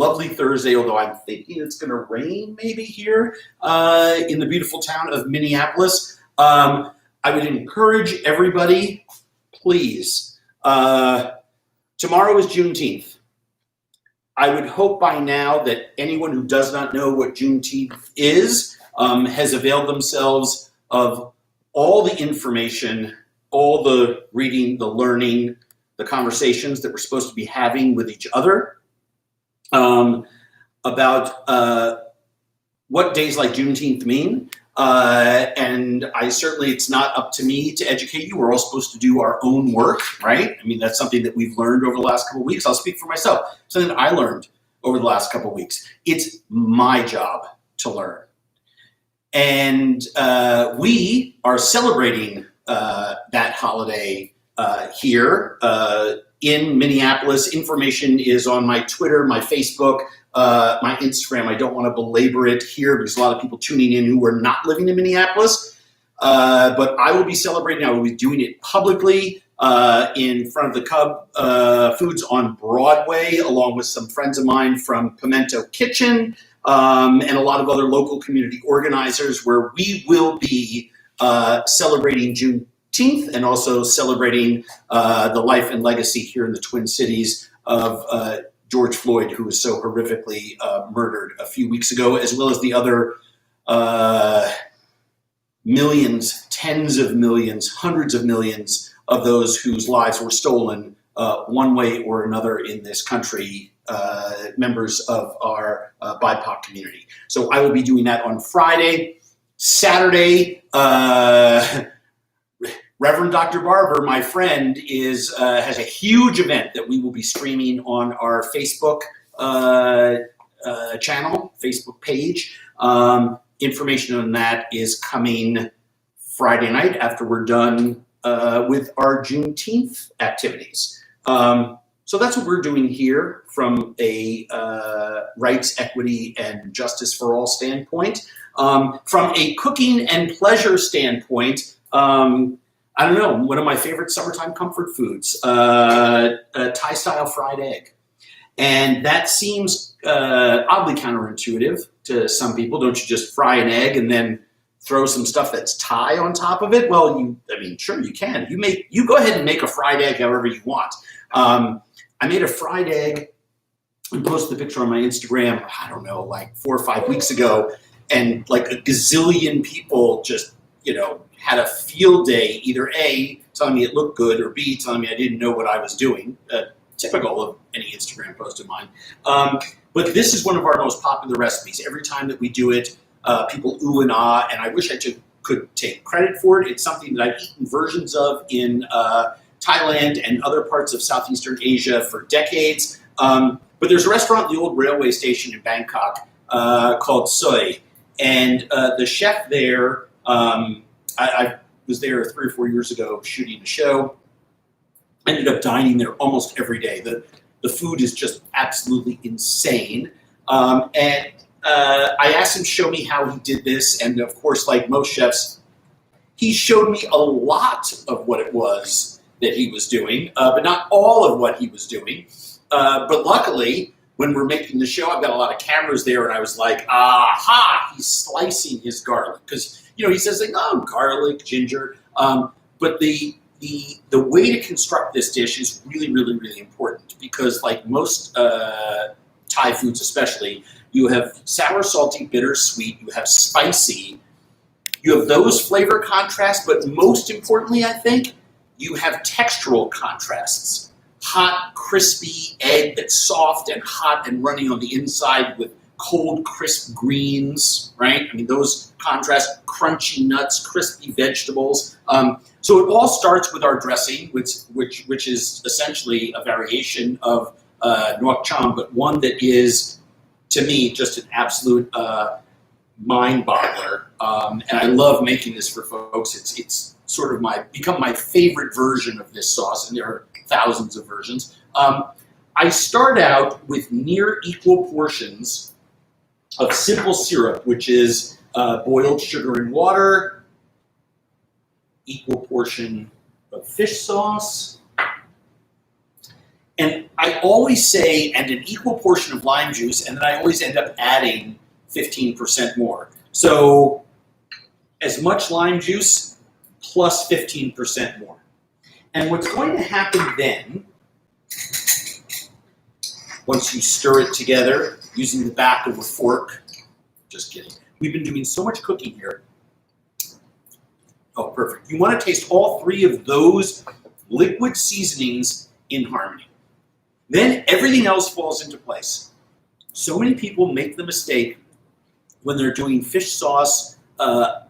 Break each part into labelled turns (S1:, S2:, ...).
S1: lovely Thursday, although I'm thinking it's going to rain maybe here in the beautiful town of Minneapolis. I would encourage everybody, please, tomorrow is Juneteenth. I would hope by now that anyone who does not know what Juneteenth is has availed themselves of all the information, all the reading, the learning, the conversations that we're supposed to be having with each other about what days like Juneteenth mean. And it's not up to me to educate you. We're all supposed to do our own work, right? I mean, that's something that we've learned over the last couple of weeks. I'll speak for myself. Something that I learned over the last couple of weeks. It's my job to learn. And we are celebrating that holiday here in Minneapolis. Information is on my Twitter, my Facebook, my Instagram. I don't want to belabor it here because a lot of people tuning in who are not living in Minneapolis. But I will be celebrating. I will be doing it publicly in front of the Cub Foods on Broadway, along with some friends of mine from Pimento Kitchen and a lot of other local community organizers, where we will be celebrating Juneteenth and also celebrating the life and legacy here in the Twin Cities of George Floyd, who was so horrifically murdered a few weeks ago, as well as the other millions, tens of millions, hundreds of millions of those whose lives were stolen one way or another in this country, members of our BIPOC community. So I will be doing that on Friday. Saturday, Reverend Dr. Barber, my friend, has a huge event that we will be streaming on our Facebook channel, Facebook page. Information on that is coming Friday night after we're done with our Juneteenth activities. So that's what we're doing here from a rights, equity, and justice for all standpoint. From a cooking and pleasure standpoint, I don't know, one of my favorite summertime comfort foods, Thai-style fried egg. And that seems oddly counterintuitive to some people. Don't you just fry an egg and then throw some stuff that's Thai on top of it? Well, sure you can. You go ahead and make a fried egg however you want. I made a fried egg and posted the picture on my Instagram, I don't know, like 4 or 5 weeks ago. And like a gazillion people just, had a field day, either A, telling me it looked good, or B, telling me I didn't know what I was doing. Typical of any Instagram post of mine. But this is one of our most popular recipes. Every time that we do it, people ooh and ah, and I wish I could take credit for it. It's something that I've eaten versions of in Thailand and other parts of Southeastern Asia for decades. But there's a restaurant at the old railway station in Bangkok called Soei. And the chef there, I was there 3 or 4 years ago shooting a show. I ended up dining there almost every day. The food is just absolutely insane. And I asked him to show me how he did this. And of course, like most chefs, he showed me a lot of what it was that he was doing, but not all of what he was doing. But luckily, when we're making the show, I've got a lot of cameras there, and I was like, aha, he's slicing his garlic. Because, he says, like, oh, garlic, ginger. But the way to construct this dish is really, really, really important, because like most Thai foods especially, you have sour, salty, bitter, sweet, you have spicy, you have those flavor contrasts, but most importantly, I think, you have textural contrasts. Hot, crispy egg that's soft and hot and runny on the inside with cold, crisp greens, right? I mean, those contrast, crunchy nuts, crispy vegetables. So it all starts with our dressing, which is essentially a variation of nuoc cham, but one that is, to me, just an absolute mind boggler. And I love making this for folks. It's sort of become my favorite version of this sauce, and there are thousands of versions. I start out with near equal portions of simple syrup, which is boiled sugar and water, equal portion of fish sauce, and I always say, and an equal portion of lime juice, and then I always end up adding 15% more. So as much lime juice plus 15% more. And what's going to happen then, once you stir it together using the back of a fork, just kidding. We've been doing so much cooking here. Oh, perfect. You want to taste all three of those liquid seasonings in harmony. Then everything else falls into place. So many people make the mistake when they're doing fish sauce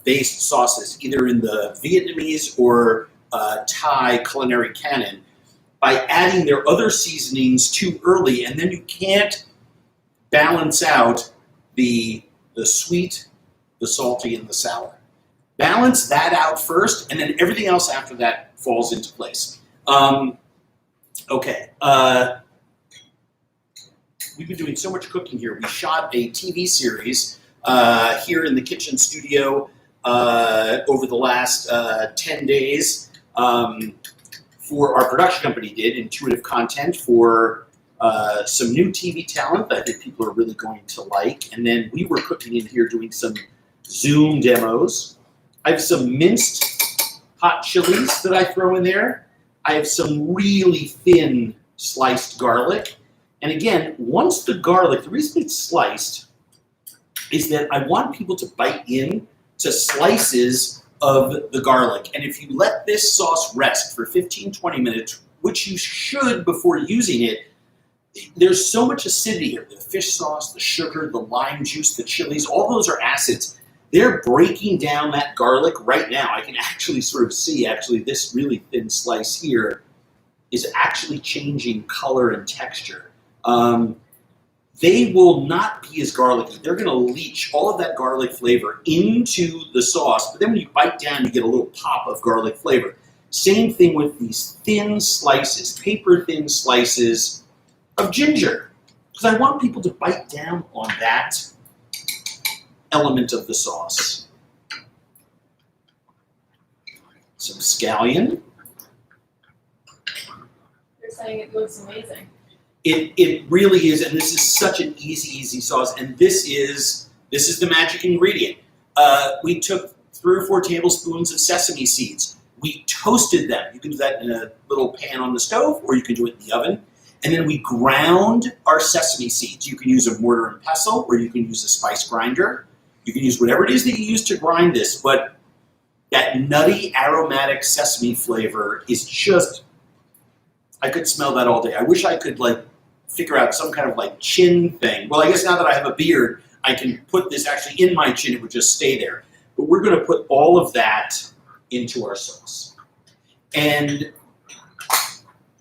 S1: based sauces, either in the Vietnamese or Thai culinary canon, by adding their other seasonings too early, and then you can't balance out the sweet, the salty, and the sour. Balance that out first, and then everything else after that falls into place. Okay. We've been doing so much cooking here. We shot a TV series here in the kitchen studio over the last 10 days for our production company did, Intuitive Content, for some new TV talent that I think people are really going to like. And then we were cooking in here doing some Zoom demos. I have some minced hot chilies that I throw in there. I have some really thin sliced garlic. And again, once the garlic, the reason it's sliced is that I want people to bite in to slices of the garlic. And if you let this sauce rest for 15, 20 minutes, which you should before using it, there's so much acidity here. The fish sauce, the sugar, the lime juice, the chilies, all those are acids. They're breaking down that garlic right now. I can actually sort of see, this really thin slice here is actually changing color and texture. They will not be as garlicky. They're going to leach all of that garlic flavor into the sauce, but then when you bite down, you get a little pop of garlic flavor. Same thing with these thin slices, paper-thin slices of ginger, because I want people to bite down on that element of the sauce. Some scallion.
S2: You're saying it looks amazing.
S1: It really is, and this is such an easy sauce, and this is the magic ingredient. We took 3 or 4 tablespoons of sesame seeds. We toasted them. You can do that in a little pan on the stove, or you can do it in the oven. And then we ground our sesame seeds. You can use a mortar and pestle, or you can use a spice grinder. You can use whatever it is that you use to grind this, but that nutty, aromatic sesame flavor is just, I could smell that all day. I wish I could figure out some kind of chin thing. Well, I guess now that I have a beard, I can put this actually in my chin. It would just stay there. But we're going to put all of that into our sauce. And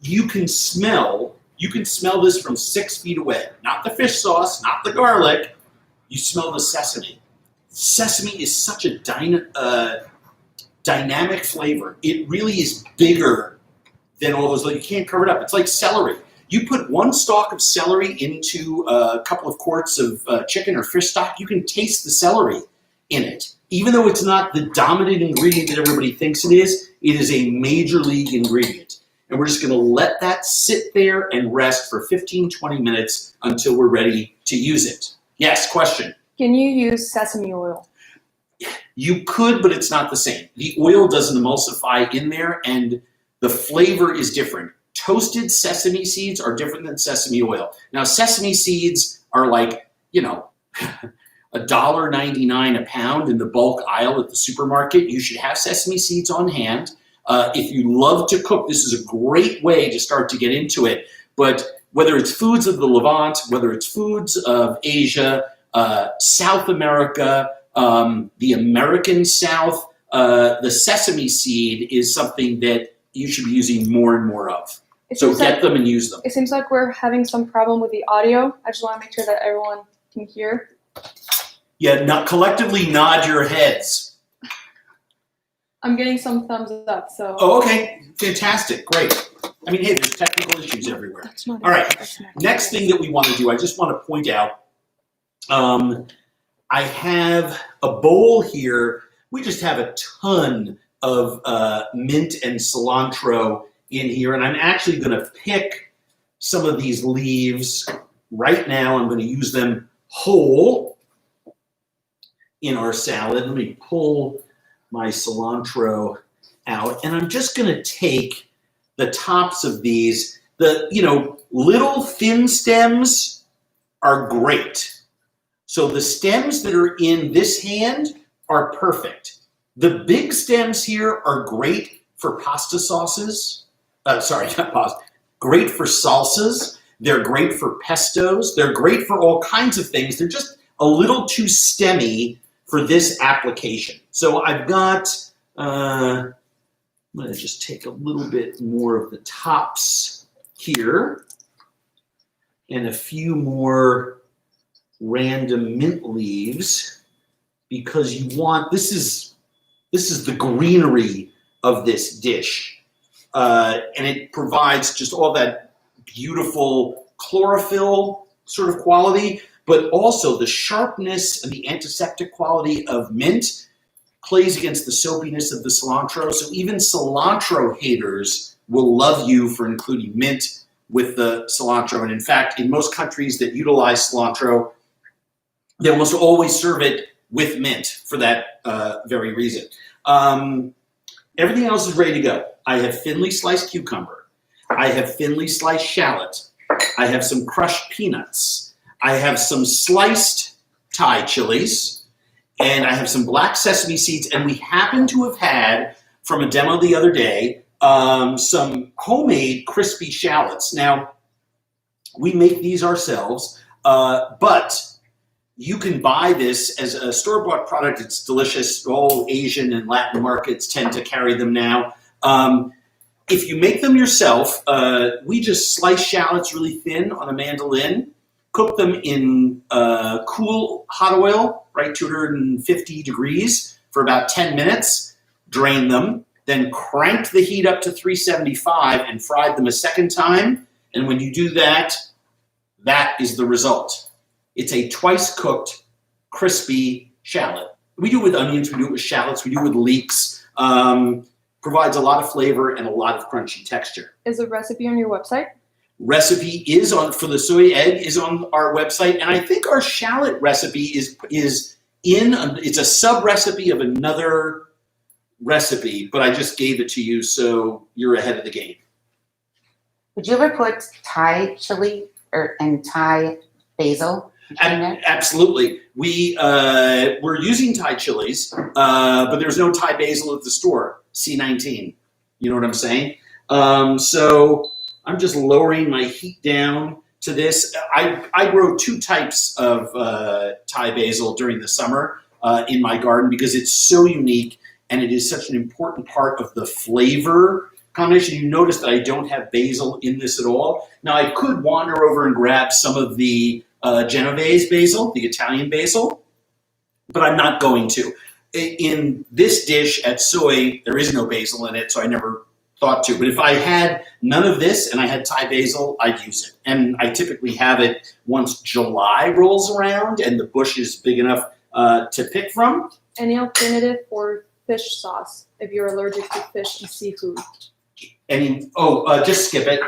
S1: you can smell this from 6 feet away. Not the fish sauce, not the garlic. You smell the sesame. Sesame is such a dynamic flavor. It really is bigger than all those. You can't cover it up. It's like celery. You put 1 stalk of celery into a couple of quarts of chicken or fish stock, you can taste the celery in it. Even though it's not the dominant ingredient that everybody thinks it is a major league ingredient. And we're just going to let that sit there and rest for 15, 20 minutes until we're ready to use it. Yes, question?
S2: Can you use sesame oil?
S1: You could, but it's not the same. The oil doesn't emulsify in there, and the flavor is different. Toasted sesame seeds are different than sesame oil. Now, sesame seeds are $1.99 a pound in the bulk aisle at the supermarket. You should have sesame seeds on hand. If you love to cook, this is a great way to start to get into it. But whether it's foods of the Levant, whether it's foods of Asia, South America, the American South, the sesame seed is something that you should be using more and more of. So get them and use them.
S2: It seems like we're having some problem with the audio. I just want to make sure that everyone can hear.
S1: Yeah, collectively nod your heads.
S2: I'm getting some thumbs up, so.
S1: Oh, okay. Fantastic. Great. I mean, hey, there's technical issues everywhere.
S2: That's not
S1: all right. Next thing that we want to do, I just want to point out, I have a bowl here. We just have a ton of mint and cilantro in here, and I'm actually going to pick some of these leaves right now. I'm going to use them whole in our salad. Let me pull my cilantro out, and I'm just going to take the tops of these. The little thin stems are great. So the stems that are in this hand are perfect. The big stems here are great for pasta sauces. Sorry, not pasta. Great for salsas. They're great for pestos. They're great for all kinds of things. They're just a little too stemmy for this application. So I've got, I'm going to just take a little bit more of the tops here and a few more random mint leaves, because you want, this is the greenery of this dish. And it provides just all that beautiful chlorophyll sort of quality, but also the sharpness and the antiseptic quality of mint plays against the soapiness of the cilantro. So even cilantro haters will love you for including mint with the cilantro. And in fact, in most countries that utilize cilantro, they almost always serve it with mint for that very reason. Everything else is ready to go. I have thinly sliced cucumber. I have thinly sliced shallot. I have some crushed peanuts. I have some sliced Thai chilies, and I have some black sesame seeds. And we happen to have had, from a demo the other day, some homemade crispy shallots. Now, we make these ourselves, but you can buy this as a store-bought product. It's delicious. All Asian and Latin markets tend to carry them now. If you make them yourself, we just slice shallots really thin on a mandolin, cook them in cool hot oil, right, 250 degrees for about 10 minutes, drain them, then crank the heat up to 375 and fried them a second time. And when you do that, that is the result. It's a twice cooked, crispy shallot. We do it with onions, we do it with shallots, we do it with leeks. Provides a lot of flavor and a lot of crunchy texture. Is the recipe on your website? Recipe is on, for the soy egg, is on our website. And I think our shallot recipe is in, it's a sub recipe of another recipe, but I just gave it to you, so you're ahead of the game.
S3: Would you ever put Thai chili and Thai basil?
S1: Absolutely. We're using Thai chilies, but there's no Thai basil at the store. C19. You know what I'm saying? So I'm just lowering my heat down to this. I grow two types of Thai basil during the summer in my garden because it's so unique and it is such an important part of the flavor combination. You notice that I don't have basil in this at all. Now I could wander over and grab some of the Genovese basil, the Italian basil, but I'm not going to. In this dish at Soei, there is no basil in it, so I never thought to. But if I had none of this and I had Thai basil, I'd use it. And I typically have it once July rolls around and the bush is big enough to pick from. Any alternative for fish sauce if you're allergic to fish and seafood? Just skip it.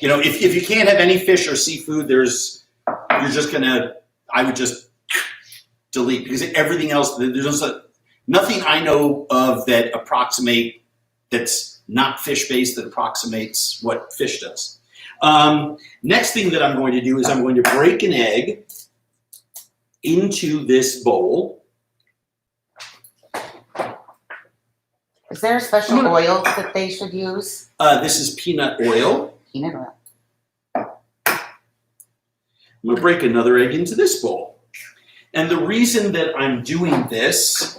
S1: You know, if you can't have any fish or seafood, I would just delete, because everything else, there's nothing I know of that's not fish-based that approximates what fish does. Next thing that I'm going to do is I'm going to break an egg into this bowl.
S3: Is there a special oil that they should use?
S1: This is peanut oil.
S3: Peanut oil.
S1: I'm going to break another egg into this bowl. And the reason that I'm doing this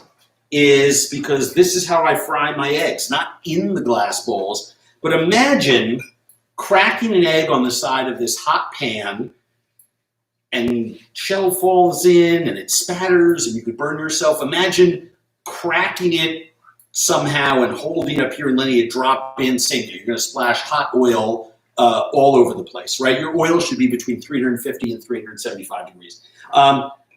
S1: is because this is how I fry my eggs, not in the glass bowls. But imagine cracking an egg on the side of this hot pan and shell falls in and it spatters and you could burn yourself. Imagine cracking it somehow and holding it up here and letting it drop in, sink it. You're going to splash hot oil all over the place, right? Your oil should be between 350 and 375 degrees.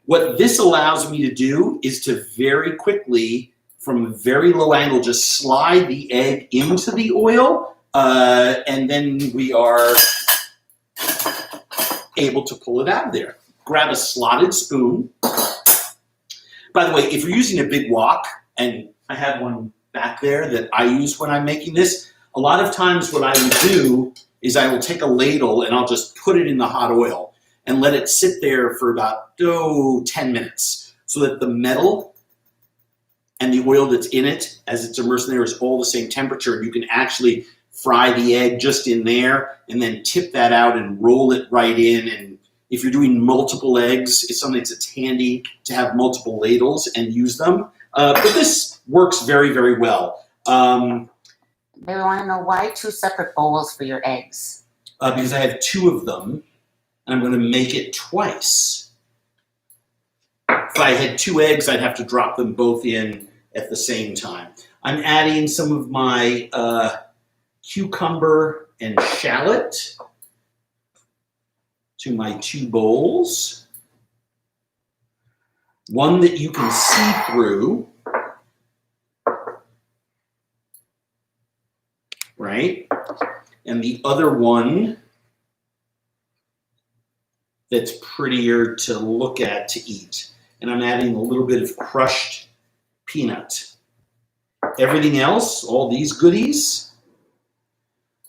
S1: What this allows me to do is to very quickly, from a very low angle, just slide the egg into the oil, and then we are able to pull it out of there. Grab a slotted spoon. By the way, if you're using a big wok, and I have one back there that I use when I'm making this, a lot of times what I would do is I will take a ladle and I'll just put it in the hot oil and let it sit there for about 10 minutes so that the metal and the oil that's in it as it's immersed in there is all the same temperature. You can actually fry the egg just in there and then tip that out and roll it right in. And if you're doing multiple eggs, it's something that's handy to have multiple ladles and use them. But this works very, very well.
S3: They want to know why 2 separate bowls for your eggs.
S1: Because I have 2 of them, and I'm going to make it twice. If I had 2 eggs, I'd have to drop them both in at the same time. I'm adding some of my cucumber and shallot to my 2 bowls. One that you can see through, right? And the other one that's prettier to look at to eat. And I'm adding a little bit of crushed peanut. Everything else, all these goodies,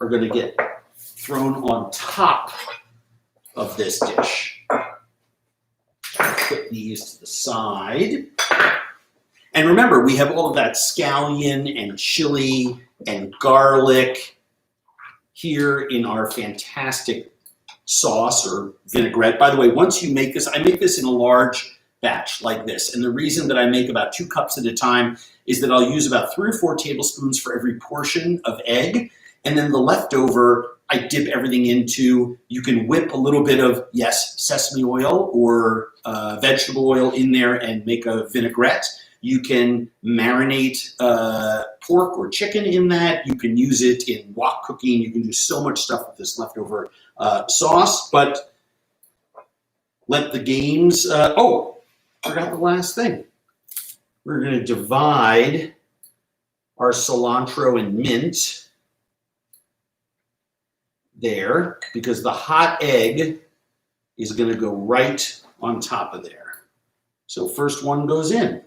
S1: are going to get thrown on top of this dish. Put these to the side. And remember, we have all of that scallion and chili and garlic here in our fantastic sauce or vinaigrette. By the way, once you make this, I make this in a large batch like this. And the reason that I make about 2 cups at a time is that I'll use about 3 or 4 tablespoons for every portion of egg. And then the leftover, I dip everything into. You can whip a little bit of, yes, sesame oil or vegetable oil in there and make a vinaigrette. You can marinate pork or chicken in that. You can use it in wok cooking. You can do so much stuff with this leftover sauce. But let the games... oh, forgot the last thing. We're going to divide our cilantro and mint there because the hot egg is going to go right on top of there. So first one goes in.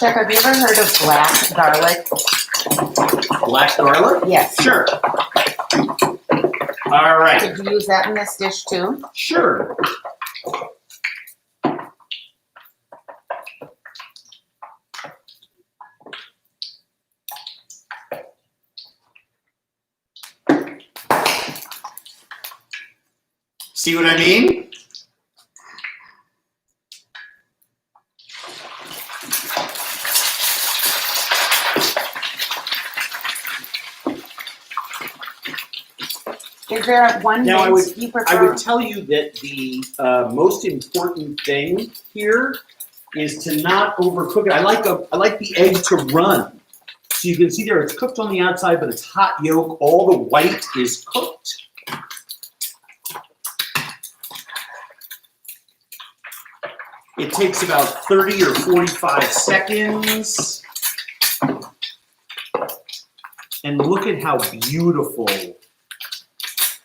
S3: Chef, have you ever heard of black garlic?
S1: Black garlic?
S3: Yes.
S1: Sure. All right.
S3: Could you use that in this dish too?
S1: Sure. See what I mean?
S3: Is there one
S1: Now,
S3: mint you prefer?
S1: I would tell you that the most important thing here is to not overcook it. I like the egg to run. So you can see there it's cooked on the outside, but it's hot yolk. All the white is cooked. It takes about 30 or 45 seconds. And look at how beautiful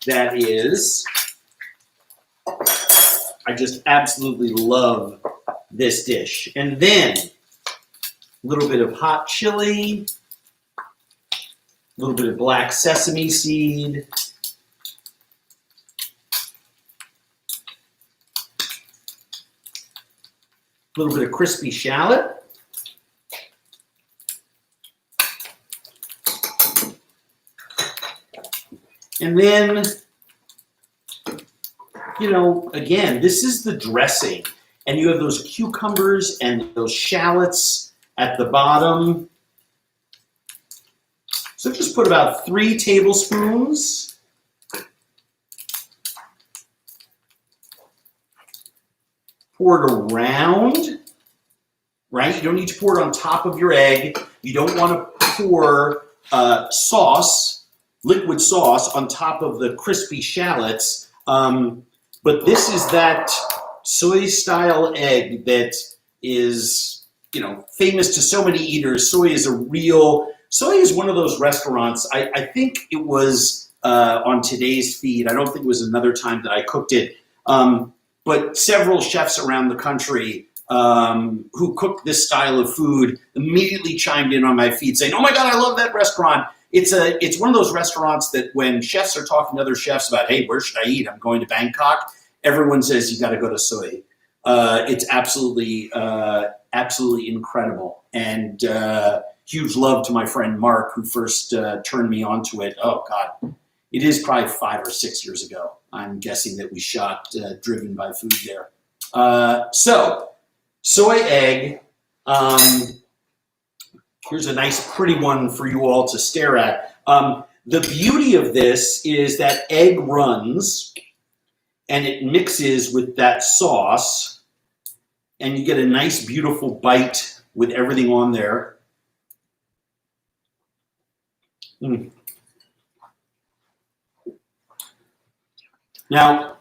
S1: that is. I just absolutely love this dish. And then a little bit of hot chili, a little bit of black sesame seed, a little bit of crispy shallot, and then, you know, again, this is the dressing. And you have those cucumbers and those shallots at the bottom. So just put about 3 tablespoons. Pour it around, right? You don't need to pour it on top of your egg. You don't want to pour liquid sauce on top of the crispy shallots. But this is that soy style egg that is, famous to so many eaters. Soei is one of those restaurants. I think it was on today's feed. I don't think it was another time that I cooked it. But several chefs around the country who cook this style of food immediately chimed in on my feed saying, "Oh my God, I love that restaurant." It's one of those restaurants that when chefs are talking to other chefs about, "Hey, where should I eat? I'm going to Bangkok," everyone says you got to go to Soei. It's absolutely incredible, and huge love to my friend Mark who first turned me onto it. Oh God, it is probably 5 or 6 years ago. I'm guessing that we shot Driven by Food there. So, soy egg. Here's a nice pretty one for you all to stare at. The beauty of this is that egg runs and it mixes with that sauce and you get a nice beautiful bite with everything on there. Now,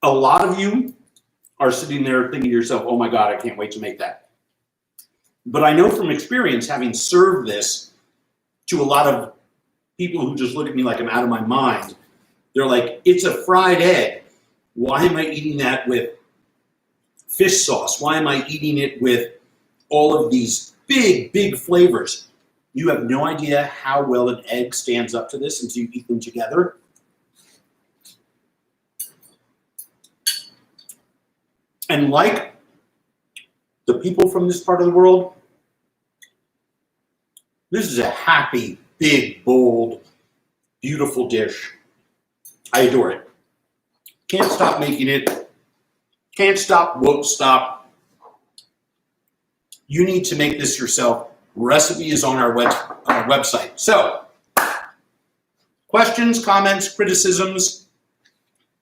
S1: a lot of you are sitting there thinking to yourself, "Oh my God, I can't wait to make that." But I know from experience, having served this to a lot of people who just look at me like I'm out of my mind, they're like, "It's a fried egg. Why am I eating that with fish sauce? Why am I eating it with all of these big, big flavors?" You have no idea how well an egg stands up to this until you eat them together. And like the people from this part of the world, this is a happy, big, bold, beautiful dish. I adore it. Can't stop making it. Can't stop, won't stop. You need to make this yourself. Recipe is on our website. So, questions, comments, criticisms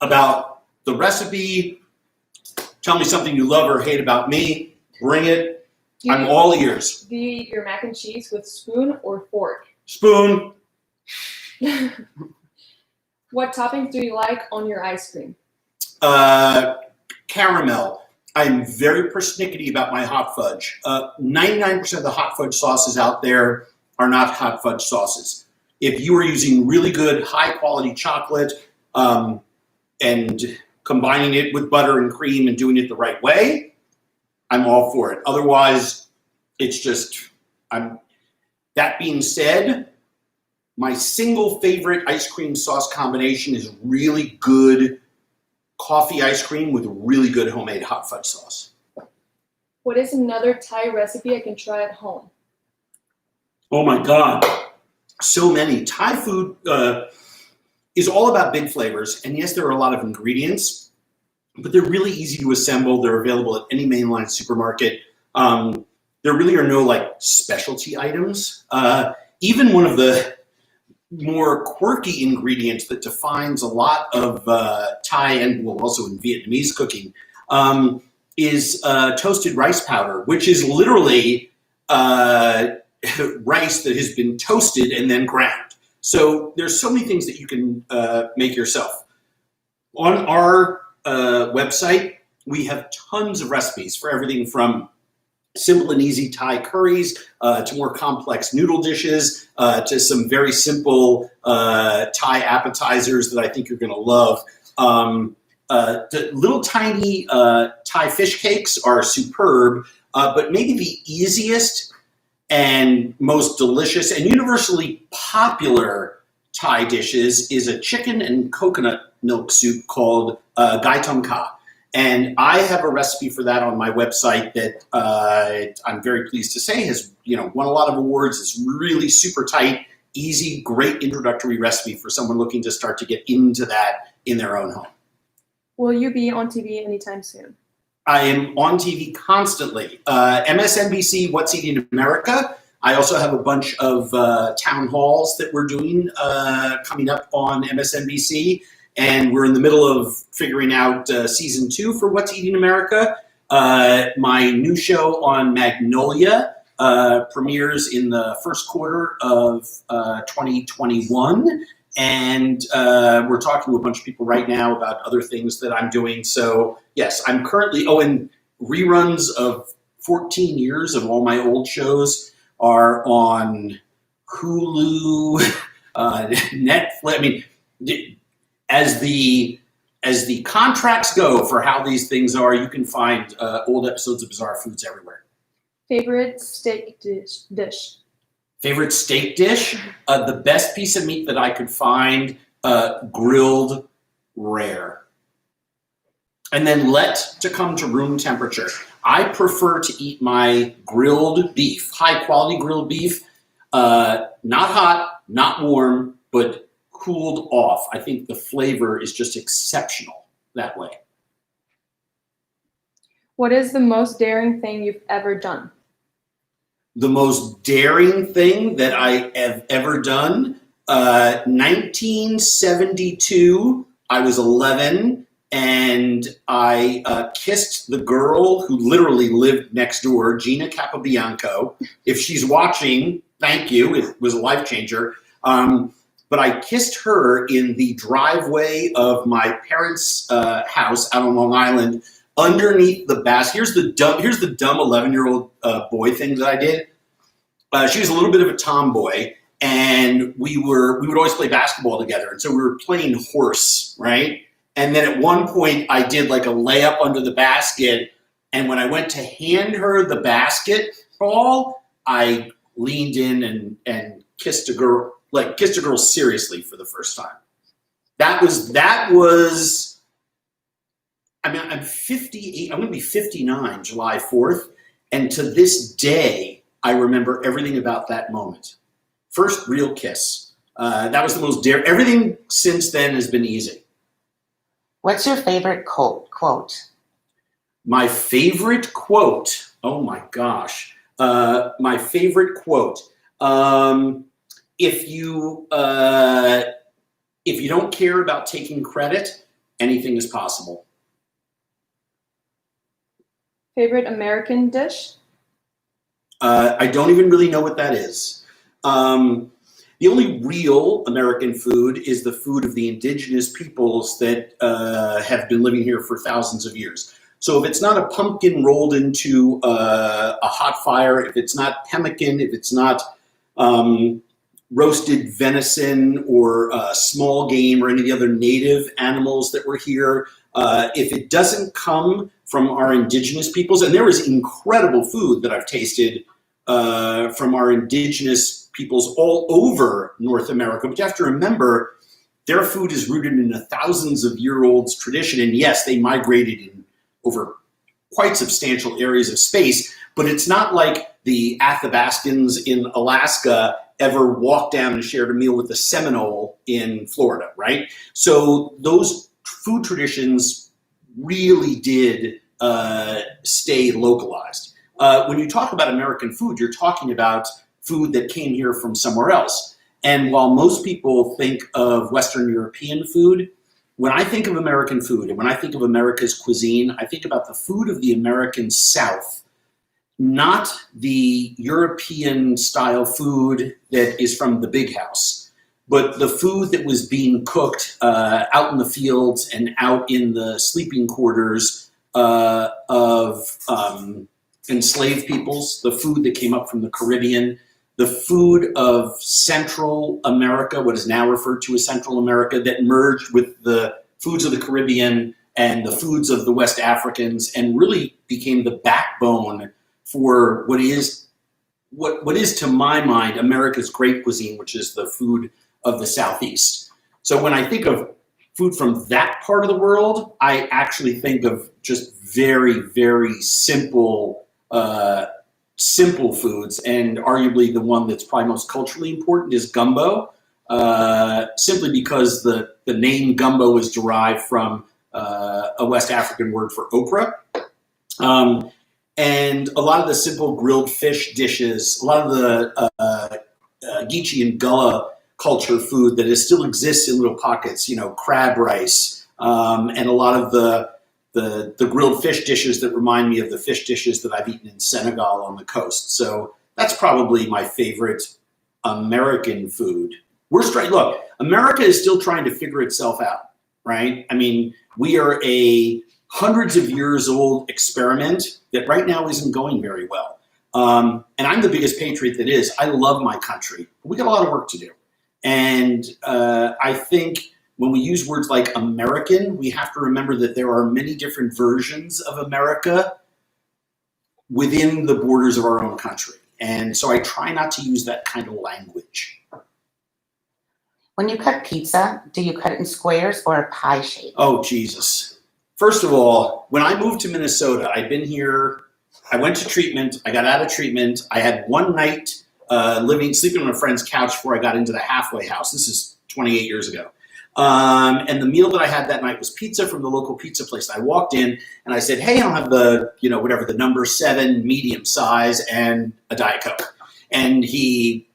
S1: about the recipe. Tell me something you love or hate about me. Bring it. I'm all ears.
S2: Do you eat your mac and cheese with spoon or fork?
S1: Spoon.
S2: What toppings do you like on your ice cream?
S1: Caramel. I'm very persnickety about my hot fudge. 99% of the hot fudge sauces out there are not hot fudge sauces. If you are using really good, high quality chocolate and combining it with butter and cream and doing it the right way, I'm all for it. Otherwise, it's just, that being said, my single favorite ice cream sauce combination is really good coffee ice cream with really good homemade hot fudge sauce.
S2: What is another Thai recipe I can try at home?
S1: Oh my God, so many. Thai food is all about big flavors, and yes, there are a lot of ingredients, but they're really easy to assemble. They're available at any mainline supermarket. There really are no specialty items. Even one of the more quirky ingredients that defines a lot of Thai and also in Vietnamese cooking is toasted rice powder, which is literally rice that has been toasted and then ground. So there's so many things that you can make yourself. On our website, we have tons of recipes for everything from simple and easy Thai curries to more complex noodle dishes to some very simple Thai appetizers that I think you're going to love. The little tiny Thai fish cakes are superb, but maybe the easiest and most delicious and universally popular Thai dishes is a chicken and coconut milk soup called Gai Tom Ka. And I have a recipe for that on my website that I'm very pleased to say has won a lot of awards. It's really super tight, easy, great introductory recipe for someone looking to start to get into that in their own home.
S2: Will you be on TV anytime soon?
S1: I am on TV constantly. MSNBC, What's Eating America. I also have a bunch of town halls that we're doing coming up on MSNBC. And we're in the middle of figuring out season 2 for What's Eating America. My new show on Magnolia premieres in the first quarter of 2021. And we're talking to a bunch of people right now about other things that I'm doing. So yes, I'm currently, and reruns of 14 years of all my old shows are on Hulu, Netflix. I mean, as the contracts go for how these things are, you can find old episodes of Bizarre Foods everywhere.
S2: Favorite steak dish?
S1: Favorite steak dish? The best piece of meat that I could find, grilled rare. And then let to come to room temperature. I prefer to eat my grilled beef, high quality grilled beef, not hot, not warm, but cooled off. I think the flavor is just exceptional that way.
S2: What is the most daring thing you've ever done?
S1: The most daring thing that I have ever done, 1972, I was 11, and I kissed the girl who literally lived next door, Gina Capobianco. If she's watching, thank you, it was a life changer. But I kissed her in the driveway of my parents' house out on Long Island, underneath the basket. Here's the dumb 11-year-old boy thing that I did. She was a little bit of a tomboy, and we would always play basketball together. And so we were playing horse, right? And then at one point I did like a layup under the basket. And when I went to hand her the basketball, I leaned in and kissed a girl seriously for the first time. That was, I mean, I'm 58, I'm gonna be 59 July 4th. And to this day, I remember everything about that moment. First real kiss. That was the most everything since then has been easy.
S3: What's your favorite quote?
S1: My favorite quote, oh my gosh. My favorite quote. If you don't care about taking credit, anything is possible.
S2: Favorite American dish?
S1: I don't even really know what that is. The only real American food is the food of the indigenous peoples that have been living here for thousands of years. So if it's not a pumpkin rolled into a hot fire, if it's not pemmican, if it's not roasted venison or small game or any of the other native animals that were here, if it doesn't come from our indigenous peoples, and there is incredible food that I've tasted from our indigenous peoples all over North America, but you have to remember their food is rooted in a thousands of year old tradition, and yes, they migrated in over quite substantial areas of space, but it's not like the Athabascans in Alaska ever walked down and shared a meal with the Seminole in Florida, right? So those food traditions really did stay localized. When you talk about American food, you're talking about food that came here from somewhere else. And while most people think of Western European food, when I think of American food and when I think of America's cuisine, I think about the food of the American South, not the European style food that is from the big house, but the food that was being cooked out in the fields and out in the sleeping quarters of enslaved peoples, the food that came up from the Caribbean, the food of Central America, what is now referred to as Central America, that merged with the foods of the Caribbean and the foods of the West Africans and really became the backbone for what is to my mind America's great cuisine, which is the food of the Southeast. So when I think of food from that part of the world, I actually think of just very, very simple foods, and arguably the one that's probably most culturally important is gumbo, simply because the name gumbo is derived from a West African word for okra. And a lot of the simple grilled fish dishes, a lot of the Geechee and Gullah culture food that still exists in little pockets, crab rice, and a lot of the grilled fish dishes that remind me of the fish dishes that I've eaten in Senegal on the coast. So That's probably my favorite American food. Look, America is still trying to figure itself out, right? I mean, we are a hundreds of years old experiment that right now isn't going very well. And I'm the biggest patriot that is. I love my country. But we got a lot of work to do. And I think when we use words like American, we have to remember that there are many different versions of America within the borders of our own country. And so I try not to use that kind of language.
S3: When you cut pizza, do you cut it in squares or a pie shape?
S1: Oh, Jesus. First of all, when I moved to Minnesota, I'd been here, I went to treatment, I got out of treatment, I had one night sleeping on a friend's couch before I got into the halfway house. This is 28 years ago. And the meal that I had that night was pizza from the local pizza place. I walked in and I said, hey, I'll have the, whatever, the number 7 medium size and a Diet Coke. And he,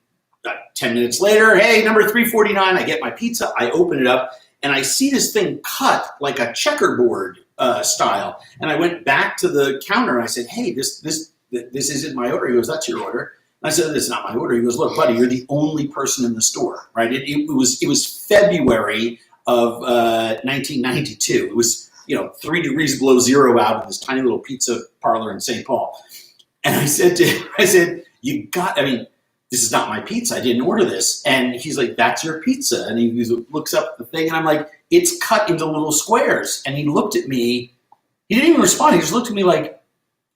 S1: 10 minutes later, hey, number 349, I get my pizza, I open it up, and I see this thing cut like a checkerboard style. And I went back to the counter and I said, hey, this isn't my order. He goes, that's your order. And I said, this is not my order. He goes, look, buddy, you're the only person in the store, right? It was February of 1992. It was 3 degrees below zero out in this tiny little pizza parlor in St. Paul. And I said, this is not my pizza. I didn't order this. And he's like, that's your pizza. And he looks up the thing and I'm like, it's cut into little squares. And he looked at me. He didn't even respond. He just looked at me like,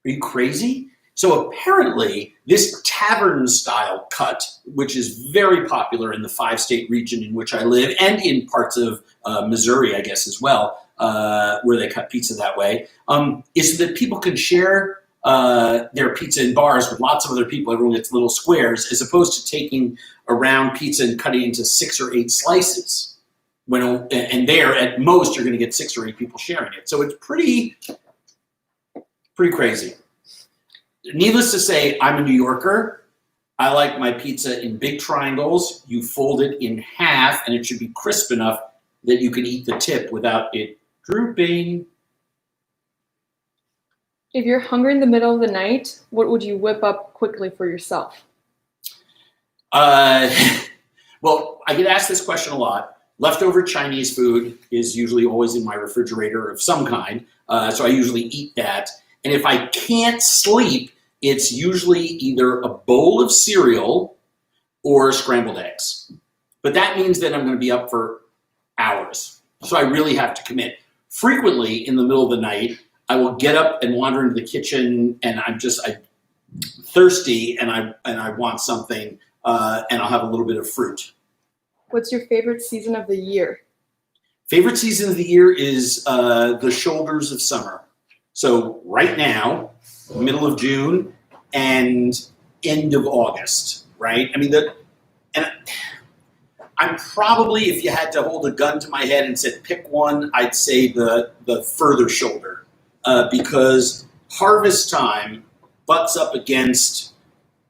S1: are you crazy? So apparently this tavern style cut, which is very popular in the 5-state region in which I live and in parts of Missouri, I guess, as well, where they cut pizza that way, is so that people can share their pizza in bars with lots of other people. Everyone gets little squares, as opposed to taking a round pizza and cutting it into 6 or 8 slices. And there, at most, you're going to get 6 or 8 people sharing it. So it's pretty crazy. Needless to say, I'm a New Yorker. I like my pizza in big triangles. You fold it in half, and it should be crisp enough that you can eat the tip without it drooping.
S2: If you're hungry in the middle of the night, what would you whip up quickly for yourself?
S1: Well, I get asked this question a lot. Leftover Chinese food is usually always in my refrigerator of some kind, so I usually eat that. And if I can't sleep, it's usually either a bowl of cereal or scrambled eggs. But that means that I'm going to be up for hours. So I really have to commit. Frequently, in the middle of the night, I will get up and wander into the kitchen, and I'm thirsty, and I want something, and I'll have a little bit of fruit.
S2: What's your favorite season of the year?
S1: Favorite season of the year is the shoulders of summer. So right now, middle of June and end of August, right? I mean, I'm probably, if you had to hold a gun to my head and said pick one, I'd say the further shoulder, because harvest time butts up against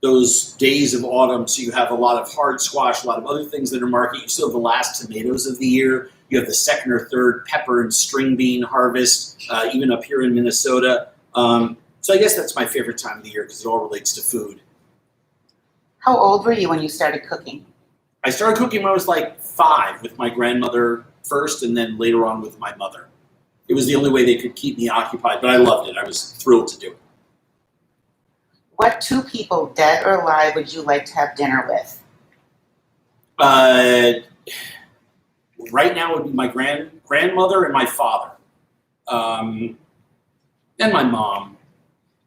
S1: those days of autumn. So you have a lot of hard squash, a lot of other things that are market. You still have the last tomatoes of the year. You have the second or third pepper and string bean harvest, even up here in Minnesota. So I guess that's my favorite time of the year because it all relates to food.
S3: How old were you when you started cooking?
S1: I started cooking when I was like 5 with my grandmother first, and then later on with my mother. It was the only way they could keep me occupied, but I loved it. I was thrilled to do it.
S3: What 2 people, dead or alive, would you like to have dinner with?
S1: Right now it would be my grandmother and my father, and my mom.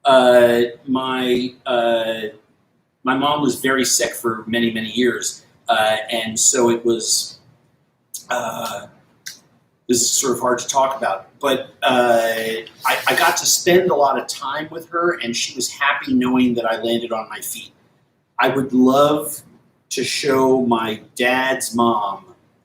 S1: My mom was very sick for many, many years, and so it was. This is sort of hard to talk about, but I got to spend a lot of time with her, and she was happy knowing that I landed on my feet. I would love to show my dad's mom,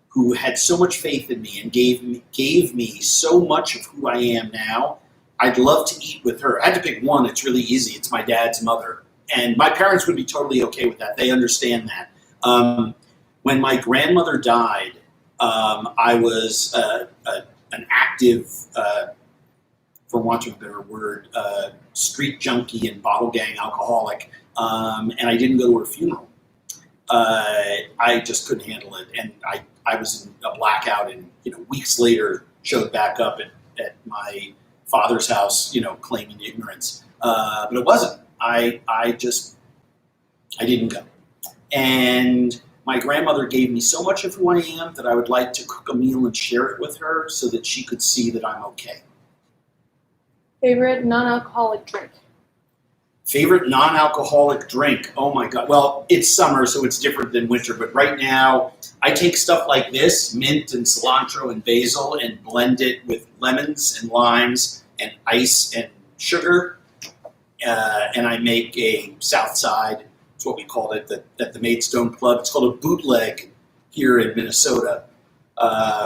S1: who had so much faith in me and gave me so much of who I am now. I'd love to eat with her. I had to pick one. It's really easy. It's my dad's mother. And my parents would be totally okay with that. They understand that. When my grandmother died, I was an active, for want of a better word, street junkie and bottle gang alcoholic and I didn't go to her funeral. I just couldn't handle it, and I was in a blackout, and weeks later showed back up at my father's house, claiming ignorance. But it wasn't. I didn't go. And my grandmother gave me so much of who I am that I would like to cook a meal and share it with her so that she could see that I'm okay.
S2: Favorite non-alcoholic drink?
S1: Favorite non-alcoholic drink? Oh my God. Well, it's summer, so it's different than winter. But right now, I take stuff like this, mint and cilantro and basil, and blend it with lemons and limes and ice and sugar. And I make a South Side. It's what we called it at the Maidstone Club. It's called a bootleg here in Minnesota.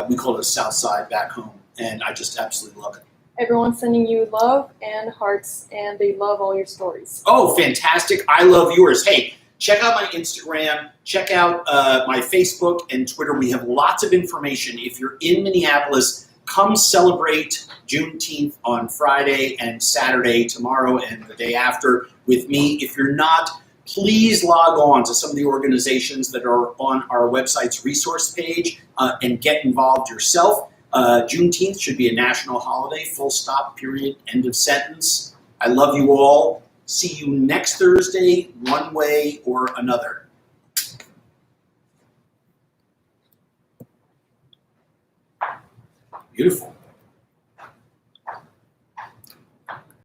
S1: We call it a South Side back home. And I just absolutely love it.
S2: Everyone's sending you love and hearts, and they love all your stories.
S1: Oh, fantastic. I love yours. Hey, check out my Instagram. Check out my Facebook and Twitter. We have lots of information. If you're in Minneapolis, come celebrate Juneteenth on Friday and Saturday, tomorrow and the day after with me. If you're not, please log on to some of the organizations that are on our website's resource page and get involved yourself. Juneteenth should be a national holiday, full stop, period, end of sentence. I love you all. See you next Thursday, one way or another. Beautiful.